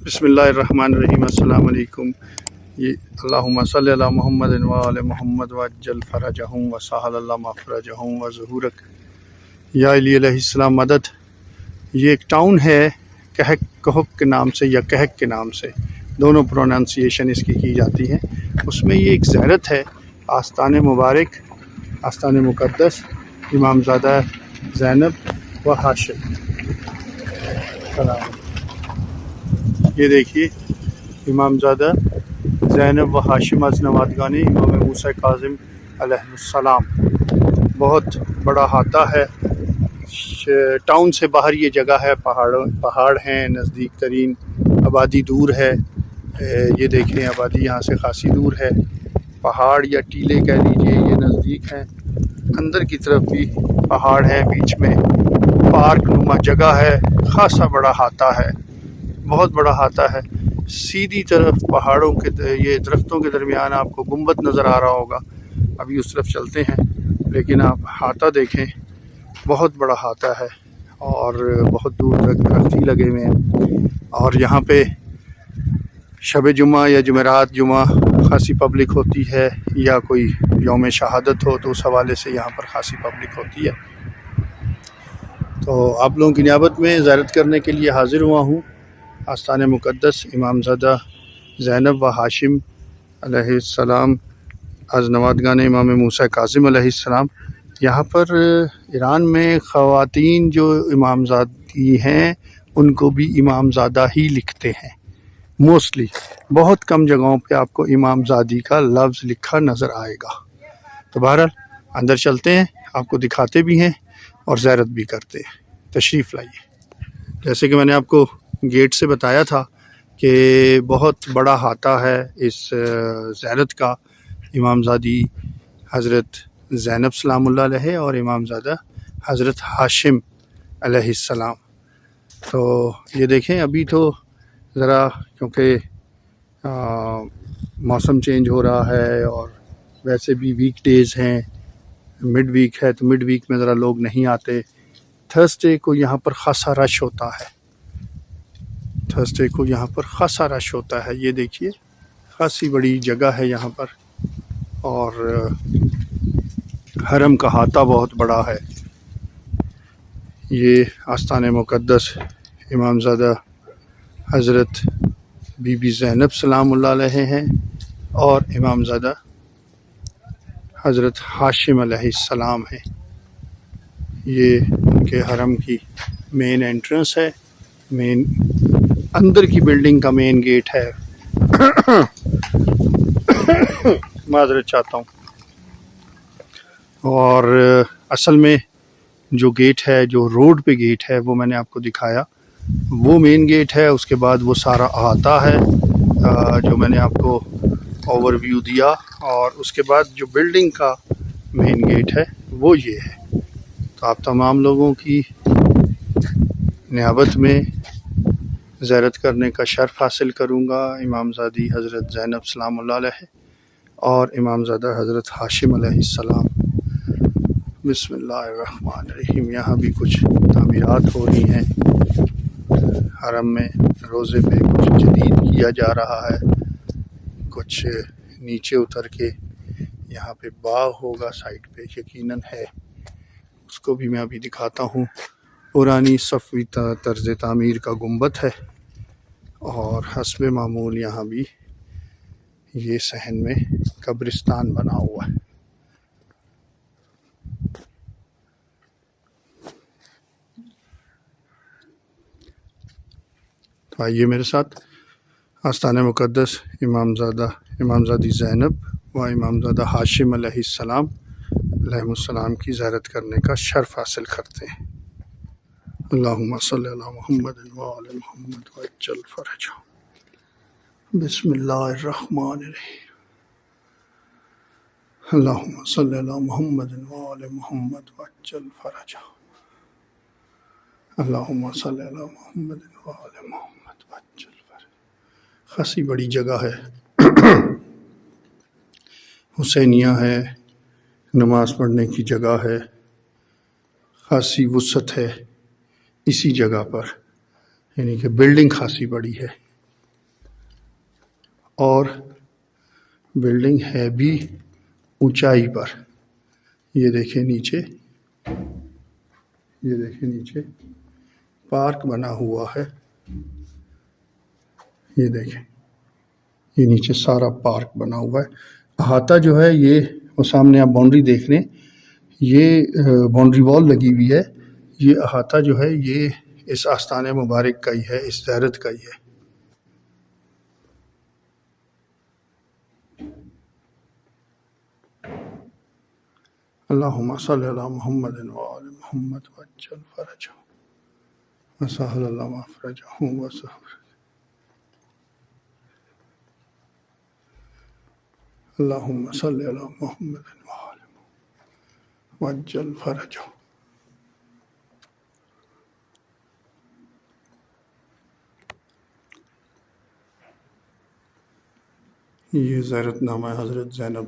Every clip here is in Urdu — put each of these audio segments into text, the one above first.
بسم اللہ الرحمن الرحیم۔ السلام علیکم۔ یہ اللہم صلی علی محمد و آل محمد وعجل فرجہم وسہل اللہ مفرجہم وظہورک یا علی علیہ السلام مدد۔ یہ ایک ٹاؤن ہے کہک کے نام سے یا کہک کے نام سے، دونوں پروننسیشن اس کی جاتی ہے۔ اس میں یہ ایک زیارت ہے، آستان مبارک، آستان مقدس امام زادہ زینب و ہاشم۔ یہ دیکھیے امام زادہ زینب و ہاشم از نوادگان امام موسیٰ کاظم علیہ السلام۔ بہت بڑا احاطہ ہے، ٹاؤن سے باہر یہ جگہ ہے، پہاڑ ہیں، نزدیک ترین آبادی دور ہے۔ یہ دیکھیں آبادی یہاں سے خاصی دور ہے، پہاڑ یا ٹیلے کہہ لیجیے یہ نزدیک ہیں۔ اندر کی طرف بھی پہاڑ ہے، بیچ میں پارک نما جگہ ہے، خاصا بڑا احاطہ ہے، بہت بڑا احاطہ ہے۔ سیدھی طرف پہاڑوں کے یہ درختوں کے درمیان آپ کو گنبد نظر آ رہا ہوگا، ابھی اس طرف چلتے ہیں، لیکن آپ احاطہ دیکھیں، بہت بڑا احاطہ ہے اور بہت دور تک درخت ہی لگے ہوئے ہیں۔ اور یہاں پہ شب جمعہ یا جمعرات جمعہ خاصی پبلک ہوتی ہے، یا کوئی یوم شہادت ہو تو اس حوالے سے یہاں پر خاصی پبلک ہوتی ہے۔ تو آپ لوگوں کی نیابت میں زیارت کرنے کے لیے حاضر ہوا ہوں آستان مقدس امام زادہ زینب و ہاشم علیہ السلام از نوادگان امام موسیٰ کاظم علیہ السلام۔ یہاں پر ایران میں خواتین جو امام زادی ہیں ان کو بھی امام زادہ ہی لکھتے ہیں، موسٹلی بہت کم جگہوں پہ آپ کو امام زادی کا لفظ لکھا نظر آئے گا۔ تو بہرحال اندر چلتے ہیں، آپ کو دکھاتے بھی ہیں اور زیارت بھی کرتے ہیں۔ تشریف لائیے۔ جیسے کہ میں نے آپ کو گیٹ سے بتایا تھا کہ بہت بڑا احاطہ ہے اس زیارت کا، امام زادی حضرت زینب سلام اللہ علیہ اور امام زادہ حضرت ہاشم علیہ السلام۔ تو یہ دیکھیں ابھی تو ذرا کیونکہ موسم چینج ہو رہا ہے اور ویسے بھی ویک ڈیز ہیں، مڈ ویک ہے تو مڈ ویک میں ذرا لوگ نہیں آتے۔ تھرسڈے کو یہاں پر خاصا رش ہوتا ہے، تھرسڈے کو یہاں پر خاصا رش ہوتا ہے۔ یہ دیکھیے خاصی بڑی جگہ ہے یہاں پر، اور حرم کا احاطہ بہت بڑا ہے۔ یہ آستان مقدس امام زادہ حضرت بی بی زینب سلام اللہ علیہ ہیں اور امام زادہ حضرت ہاشم علیہ السلام ہیں۔ یہ ان کے حرم کی مین انٹرنس ہے، مین اندر کی بلڈنگ کا مین گیٹ ہے۔ معذرت چاہتا ہوں۔ اور اصل میں جو گیٹ ہے، جو روڈ پہ گیٹ ہے، وہ میں نے آپ کو دکھایا، وہ مین گیٹ ہے۔ اس کے بعد وہ سارا احاطہ ہے جو میں نے آپ کو اوور ویو دیا، اور اس کے بعد جو بلڈنگ کا مین گیٹ ہے وہ یہ ہے۔ تو آپ تمام لوگوں کی نیابت میں زیارت کرنے کا شرف حاصل کروں گا امام زادی حضرت زینب سلام اللہ علیہ اور امام زادہ حضرت ہاشم علیہ السلام۔ بسم اللہ الرحمن الرحیم۔ یہاں بھی کچھ تعمیرات ہو رہی ہیں، حرم میں روزے پہ کچھ جدید کیا جا رہا ہے، کچھ نیچے اتر کے یہاں پہ باغ ہوگا سائڈ پہ، یقیناً ہے، اس کو بھی میں ابھی دکھاتا ہوں۔ پرانی صفوی طرز تعمیر کا گنبد ہے، اور حسب معمول یہاں بھی یہ صحن میں قبرستان بنا ہوا ہے۔ تو آئیے میرے ساتھ آستان مقدس امام زادی زینب و امام زادہ ہاشم علیہ السلام علیہ السلام کی زیارت کرنے کا شرف حاصل کرتے ہیں۔ اللہم صلی علی محمد و آل محمد وعجل فرجہم۔ بسم اللہ الرحمن الرحیم۔ اللہم صلی علی محمد و آل محمد وعجل فرجہم۔ اللہم صلی علی محمد و آل محمد وعجل فرجہم۔ خاصی بڑی جگہ ہے، حسینیہ ہے، نماز پڑھنے کی جگہ ہے، خاصی وسعت ہے اسی جگہ پر، یعنی کہ بلڈنگ خاصی بڑی ہے۔ اور بلڈنگ ہے بھی اونچائی پر. یہ دیکھیں نیچے، یہ دیکھیں نیچے پارک بنا ہوا ہے. یہ دیکھیں، یہ نیچے سارا پارک بنا ہوا ہے. احاطہ جو ہے یہ، وہ سامنے آپ باؤنڈری دیکھ رہے ہیں، یہ باؤنڈری وال لگی ہوئی ہے. یہ احاطہ جو ہے یہ اس آستان مبارک کا ہی ہے، اس زیارت کا ہی ہے. اللہم صلی علی محمد وآل محمد وعجل فرجہ وسہل اللہ مفرجہ وسہل. اللہم صلی علی محمد وآل محمد وعجل فرجہ. یہ زیارت نامہ حضرت زینب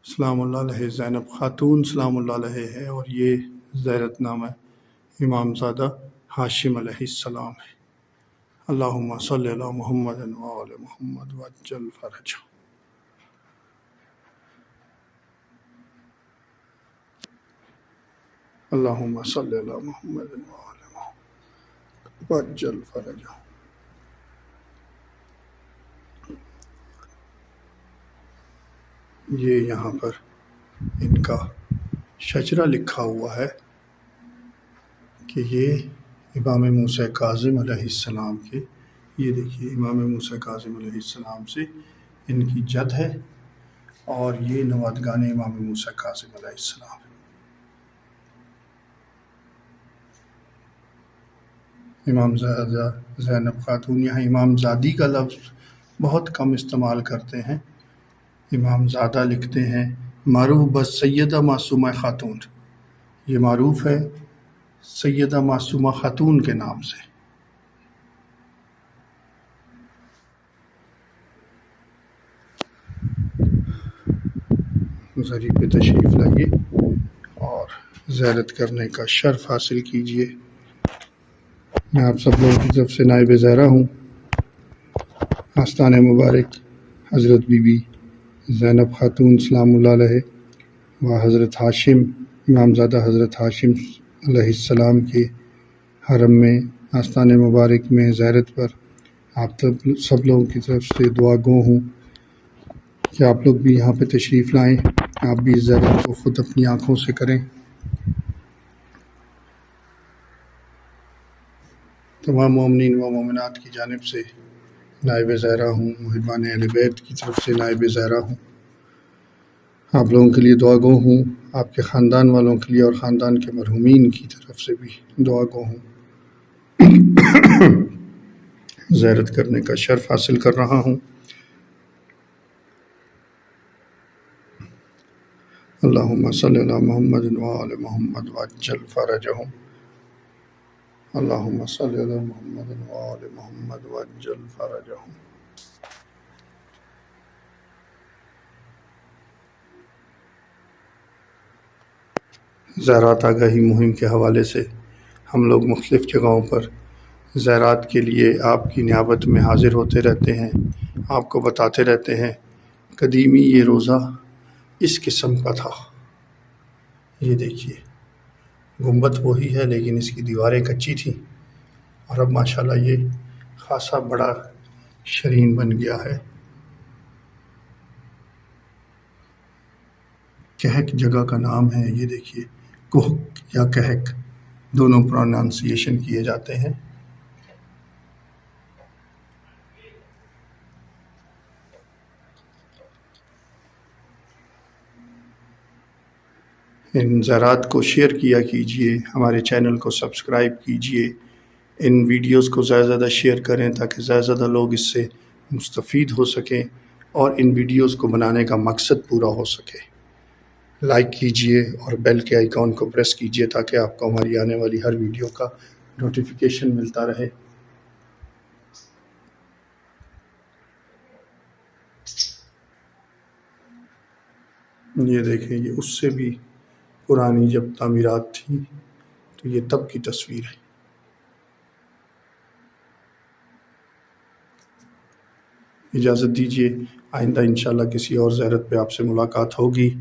سلام اللہ علیہ، زینب خاتون سلام اللہ علیہ ہے، اور یہ زیارت نامہ امام زادہ ہاشم علیہ السلام ہے. اللہم صلی علی محمد وآل محمد وعجل فرجہ. اللہم صلی علی محمد وآل محمد وعجل فرجہ. یہ یہاں پر ان کا شجرہ لکھا ہوا ہے کہ یہ امام موسیٰ کاظم علیہ السلام کے، یہ دیکھیے امام موسیٰ کاظم علیہ السلام سے ان کی جد ہے، اور یہ نوادگان امام موسیٰ کاظم علیہ السلام ہے. امام زادہ زینب خاتون، یہاں امام زادی کا لفظ بہت کم استعمال کرتے ہیں. امام زادہ لکھتے ہیں، معروف بس سیدہ معصومہ خاتون. یہ معروف ہے سیدہ معصومہ خاتون کے نام سے. ذریعے پہ تشریف لائیے اور زیارت کرنے کا شرف حاصل کیجیے. میں آپ سب لوگوں کی طرف سے نائب زہرا ہوں. آستان مبارک حضرت بی بی زینب خاتون سلام اللہ علیہ و حضرت ہاشم، امام زادہ حضرت ہاشم علیہ السلام کے حرم میں، آستان مبارک میں زیارت پر آپ سب لوگوں کی طرف سے دعا گو ہوں کہ آپ لوگ بھی یہاں پہ تشریف لائیں، آپ بھی اس زیارت کو خود اپنی آنکھوں سے کریں. تمام مومنین و مومنات کی جانب سے نائب زہرا ہوں، محبان اہل بیت کی طرف سے نائب زہرا ہوں. آپ لوگوں کے لیے دعا گو ہوں، آپ کے خاندان والوں کے لیے اور خاندان کے مرحومین کی طرف سے بھی دعا گو ہوں. زیارت کرنے کا شرف حاصل کر رہا ہوں. اللہم صلی علی محمد وآل محمد وعجل فرجہم. اللہم صلی علی محمد وآل محمد وعجل فرجہم. زیارات آگاہی مہم کے حوالے سے ہم لوگ مختلف جگہوں پر زیارات کے لیے آپ کی نیابت میں حاضر ہوتے رہتے ہیں، آپ کو بتاتے رہتے ہیں. قدیمی یہ روزہ اس قسم کا تھا. یہ دیکھیے گنبد وہی ہے لیکن اس کی دیواریں کچی تھیں، اور اب ماشاءاللہ یہ خاصا بڑا شرین بن گیا ہے. کہک جگہ کا نام ہے. یہ دیکھیے کوہک یا کہک دونوں پروننسیشن کیے جاتے ہیں. ان زیارات کو شیئر کیا کیجئے، ہمارے چینل کو سبسکرائب کیجئے، ان ویڈیوز کو زیادہ زیادہ شیئر کریں تاکہ زیادہ زیادہ لوگ اس سے مستفید ہو سکیں اور ان ویڈیوز کو بنانے کا مقصد پورا ہو سکے. لائک کیجئے اور بیل کے آئیکن کو پریس کیجئے تاکہ آپ کو ہماری آنے والی ہر ویڈیو کا نوٹیفیکیشن ملتا رہے. یہ دیکھیں، یہ اس سے بھی پرانی جب تعمیرات تھیں، تو یہ تب کی تصویر ہے. اجازت دیجیے، آئندہ انشاءاللہ کسی اور زیارت پہ آپ سے ملاقات ہوگی۔